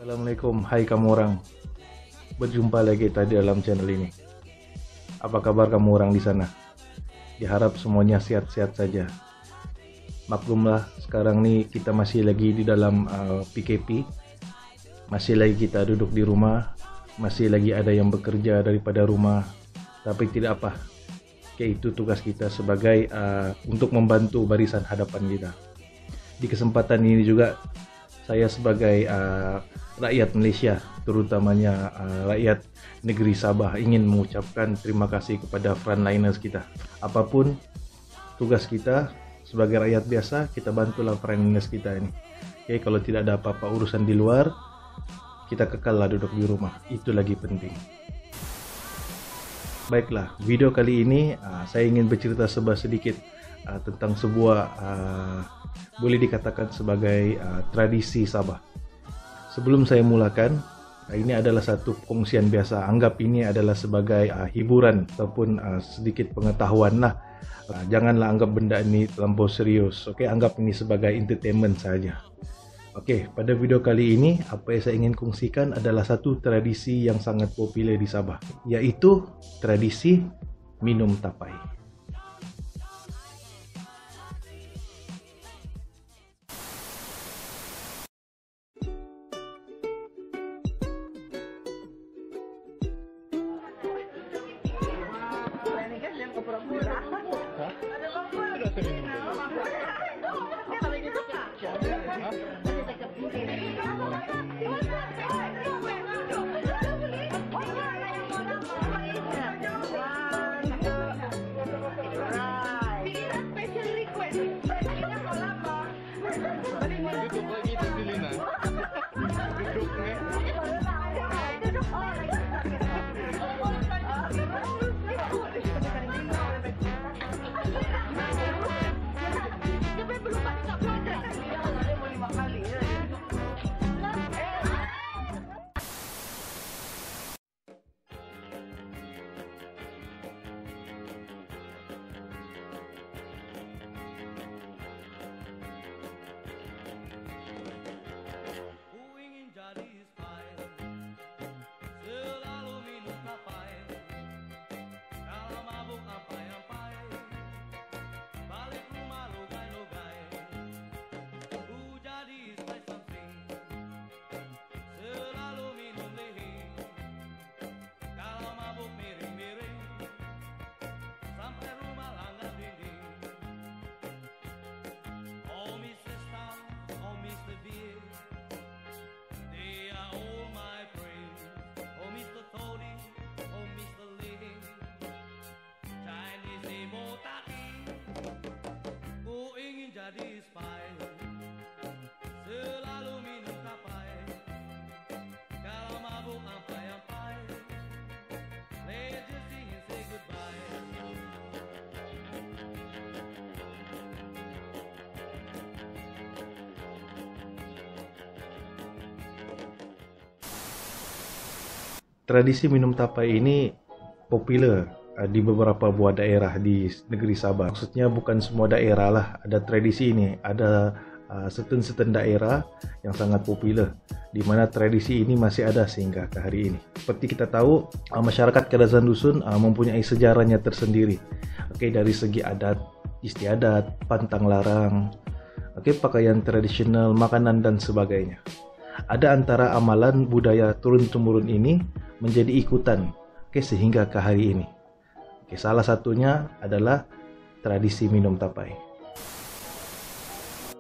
Assalamualaikum, hai kamu orang. Berjumpa lagi kita di dalam channel ini. Apa kabar kamu orang di sana? Diharap semuanya sehat-sehat saja. Maklumlah, sekarang nih kita masih lagi di dalam PKP. Masih lagi kita duduk di rumah. Masih lagi ada yang bekerja daripada rumah. Tapi tidak apa. Itu tugas kita sebagai untuk membantu barisan hadapan kita. Di kesempatan ini juga saya sebagai rakyat Malaysia, terutamanya rakyat negeri Sabah, ingin mengucapkan terima kasih kepada frontliners kita. Apapun tugas kita sebagai rakyat biasa, kita bantulah frontliners kita ini. Oke, kalau tidak ada apa-apa urusan di luar, kita kekallah duduk di rumah. Itu lagi penting. Baiklah, video kali ini saya ingin bercerita sedikit tentang sebuah boleh dikatakan sebagai tradisi Sabah. Sebelum saya mulakan, ini adalah satu pengungsian biasa. Anggap ini adalah sebagai hiburan ataupun sedikit pengetahuan lah. Janganlah anggap benda ini terlampau serius. Oke, anggap ini sebagai entertainment saja. Oke, pada video kali ini apa yang saya ingin kongsikan adalah satu tradisi yang sangat populer di Sabah, yaitu tradisi minum tapai. Tradisi minum tapai ini populer di beberapa buah daerah di negeri Sabah. Maksudnya bukan semua daerah lah ada tradisi ini. Ada certain daerah yang sangat populer di mana tradisi ini masih ada sehingga ke hari ini. Seperti kita tahu, masyarakat Kadazan Dusun mempunyai sejarahnya tersendiri. Oke, dari segi adat, istiadat, pantang larang, pakaian tradisional, makanan dan sebagainya. Ada antara amalan budaya turun-temurun ini menjadi ikutan sehingga ke hari ini. Salah satunya adalah tradisi minum tapai.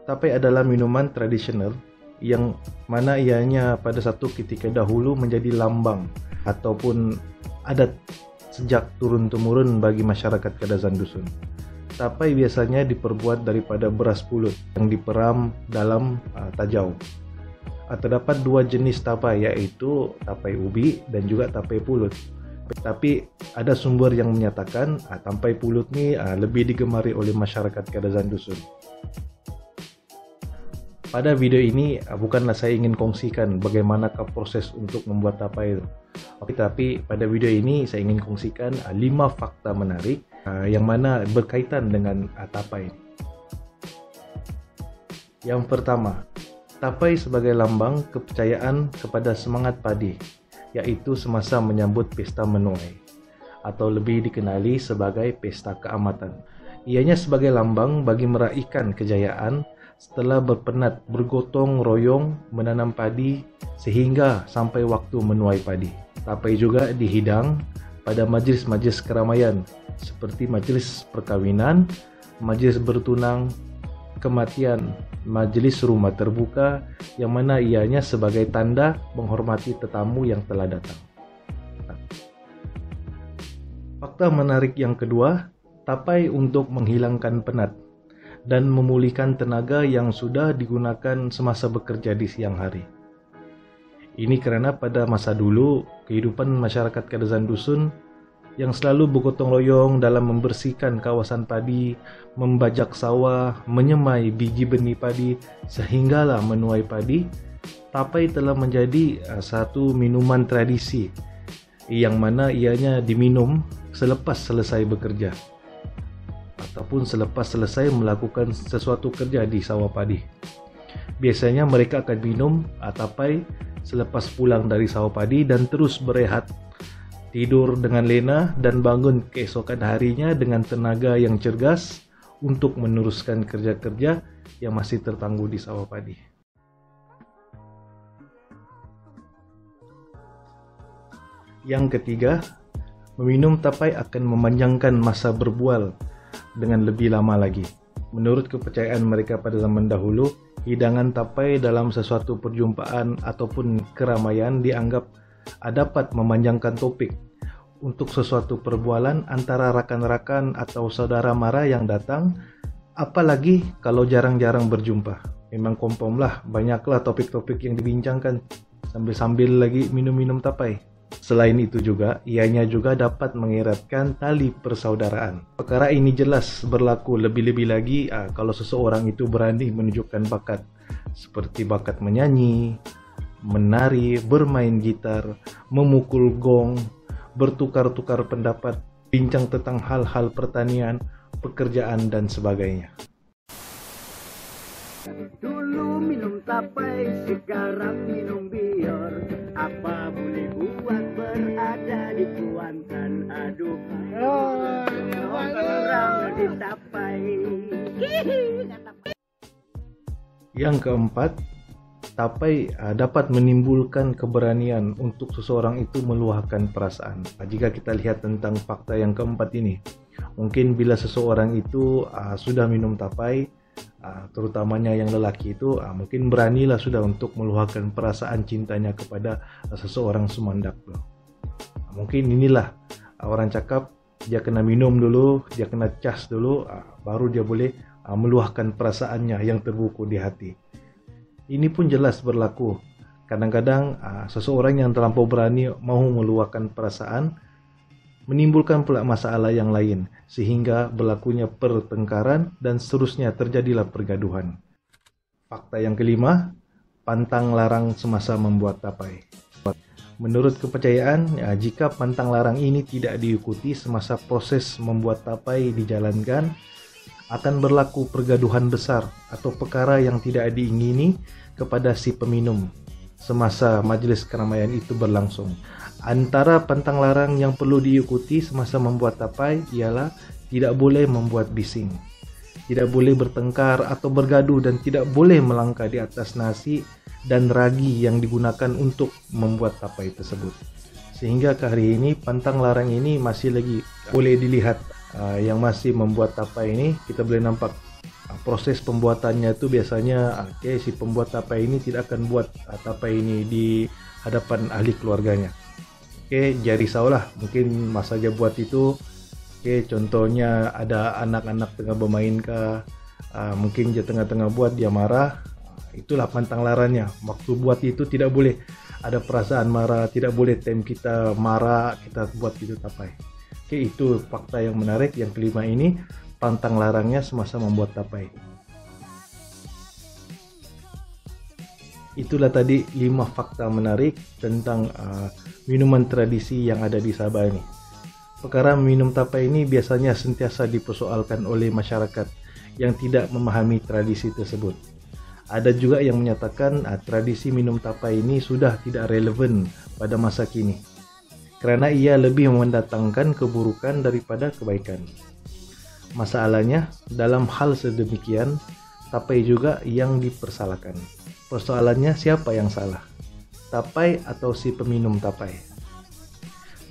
Tapai adalah minuman tradisional yang mana ianya pada satu ketika dahulu menjadi lambang ataupun adat sejak turun-temurun bagi masyarakat Kadazan Dusun. Tapai biasanya diperbuat daripada beras pulut yang diperam dalam tajau. Terdapat dua jenis tapai, yaitu tapai ubi dan juga tapai pulut. Tapi ada sumber yang menyatakan tapai pulut ini lebih digemari oleh masyarakat Kadazan Dusun. Pada video ini bukanlah saya ingin kongsikan bagaimanakah proses untuk membuat tapai itu. Tapi pada video ini saya ingin kongsikan 5 fakta menarik yang mana berkaitan dengan tapai. Yang pertama, Tapai sebagai lambang kepercayaan kepada semangat padi, yaitu semasa menyambut pesta menuai, atau lebih dikenali sebagai pesta keamatan. Ianya sebagai lambang bagi meraihkan kejayaan setelah berpenat bergotong royong menanam padi sehingga sampai waktu menuai padi. Tapai juga dihidang pada majlis-majlis keramaian seperti majlis perkawinan, majlis bertunang, kematian, majlis rumah terbuka, yang mana ianya sebagai tanda menghormati tetamu yang telah datang. Fakta menarik yang kedua, tapai untuk menghilangkan penat dan memulihkan tenaga yang sudah digunakan semasa bekerja di siang hari. Ini karena pada masa dulu, kehidupan masyarakat Kadazan Dusun yang selalu bergotong royong dalam membersihkan kawasan padi, membajak sawah, menyemai biji benih padi, sehinggalah menuai padi. Tapai telah menjadi satu minuman tradisi yang mana ianya diminum selepas selesai bekerja ataupun selepas selesai melakukan sesuatu kerja di sawah padi. Biasanya mereka akan minum tapai selepas pulang dari sawah padi dan terus berehat, tidur dengan lena dan bangun keesokan harinya dengan tenaga yang cergas untuk meneruskan kerja-kerja yang masih tertangguh di sawah padi. Yang ketiga, meminum tapai akan memanjangkan masa berbual dengan lebih lama lagi. Menurut kepercayaan mereka pada zaman dahulu, hidangan tapai dalam sesuatu perjumpaan ataupun keramaian dianggap dapat memanjangkan topik untuk sesuatu perbualan antara rakan-rakan atau saudara mara yang datang, apalagi kalau jarang-jarang berjumpa. Memang confirm lah, banyaklah topik-topik yang dibincangkan sambil-sambil lagi minum-minum tapai. Selain itu juga, ianya juga dapat mengeratkan tali persaudaraan. Perkara ini jelas berlaku lebih-lebih lagi kalau seseorang itu berani menunjukkan bakat, seperti bakat menyanyi, menari, bermain gitar, memukul gong, bertukar-tukar pendapat, bincang tentang hal-hal pertanian, pekerjaan, dan sebagainya. Dulu minum tapai, sekarang minum bior. Apa boleh buat berada di Kuantan? Aduh, orang di tapai. Yang keempat, tapai dapat menimbulkan keberanian untuk seseorang itu meluahkan perasaan. Jika kita lihat tentang fakta yang keempat ini, mungkin bila seseorang itu sudah minum tapai, terutamanya yang lelaki itu mungkin beranilah sudah untuk meluahkan perasaan cintanya kepada seseorang sumandak. Mungkin inilah orang cakap, dia kena minum dulu, dia kena cas dulu, baru dia boleh meluahkan perasaannya yang terbuku di hati. Ini pun jelas berlaku. Kadang-kadang seseorang yang terlampau berani mau meluahkan perasaan menimbulkan pula masalah yang lain, sehingga berlakunya pertengkaran dan seterusnya terjadilah pergaduhan. Fakta yang kelima, pantang larang semasa membuat tapai. Menurut kepercayaan, jika pantang larang ini tidak diikuti semasa proses membuat tapai dijalankan, akan berlaku pergaduhan besar atau perkara yang tidak diingini kepada si peminum semasa majelis keramaian itu berlangsung. Antara pantang larang yang perlu diikuti semasa membuat tapai ialah tidak boleh membuat bising, tidak boleh bertengkar atau bergaduh, dan tidak boleh melangkah di atas nasi dan ragi yang digunakan untuk membuat tapai tersebut. Sehingga ke hari ini pantang larang ini masih lagi boleh dilihat. Yang masih membuat tapai ini kita boleh nampak proses pembuatannya itu biasanya si pembuat tapai ini tidak akan buat tapai ini di hadapan ahli keluarganya. Jadi risaulah mungkin masa dia buat itu. Contohnya ada anak-anak tengah bermain mungkin dia tengah-tengah buat, dia marah. Itulah pantang larangnya. Waktu buat itu tidak boleh ada perasaan marah, tidak boleh time kita marah kita buat itu tapai. Itu fakta yang menarik yang kelima ini, pantang larangnya semasa membuat tapai. Itulah tadi 5 fakta menarik tentang minuman tradisi yang ada di Sabah ini. Perkara minum tapai ini biasanya sentiasa dipersoalkan oleh masyarakat yang tidak memahami tradisi tersebut. Ada juga yang menyatakan tradisi minum tapai ini sudah tidak relevan pada masa kini, karena ia lebih mendatangkan keburukan daripada kebaikan. Masalahnya, dalam hal sedemikian, tapai juga yang dipersalahkan. Persoalannya siapa yang salah? Tapai atau si peminum tapai?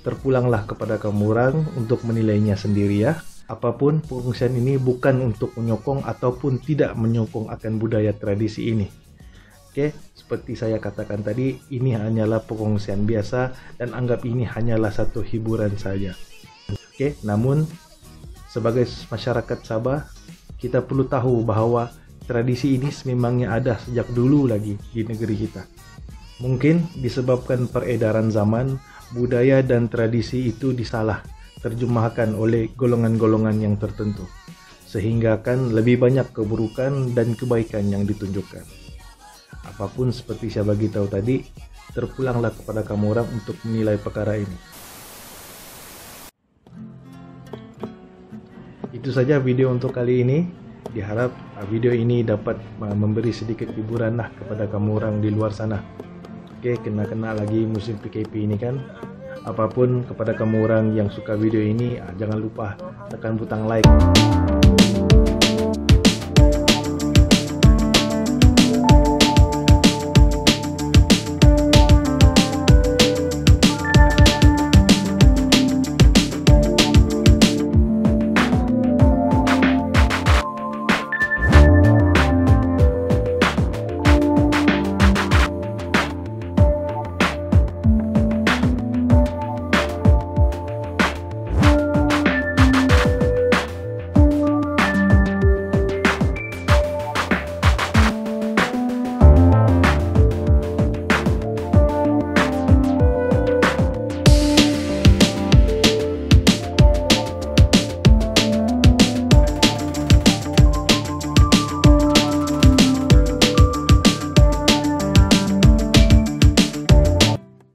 Terpulanglah kepada kamu orang untuk menilainya sendiri ya. Apapun, pengungsian ini bukan untuk menyokong ataupun tidak menyokong akan budaya tradisi ini. Oke, seperti saya katakan tadi, ini hanyalah pengungsian biasa dan anggap ini hanyalah satu hiburan saja. Oke, namun sebagai masyarakat Sabah, kita perlu tahu bahwa tradisi ini sememangnya ada sejak dulu lagi di negeri kita. Mungkin disebabkan peredaran zaman, budaya dan tradisi itu disalah terjemahkan oleh golongan-golongan yang tertentu, sehingga kan lebih banyak keburukan dan kebaikan yang ditunjukkan. Apapun seperti saya bagi tahu tadi, terpulanglah kepada kamu orang untuk menilai perkara ini. Itu saja video untuk kali ini. Diharap video ini dapat memberi sedikit hiburan lah kepada kamu orang di luar sana. Oke, kena lagi musim PKP ini kan. Apapun kepada kamu orang yang suka video ini, jangan lupa tekan butang like.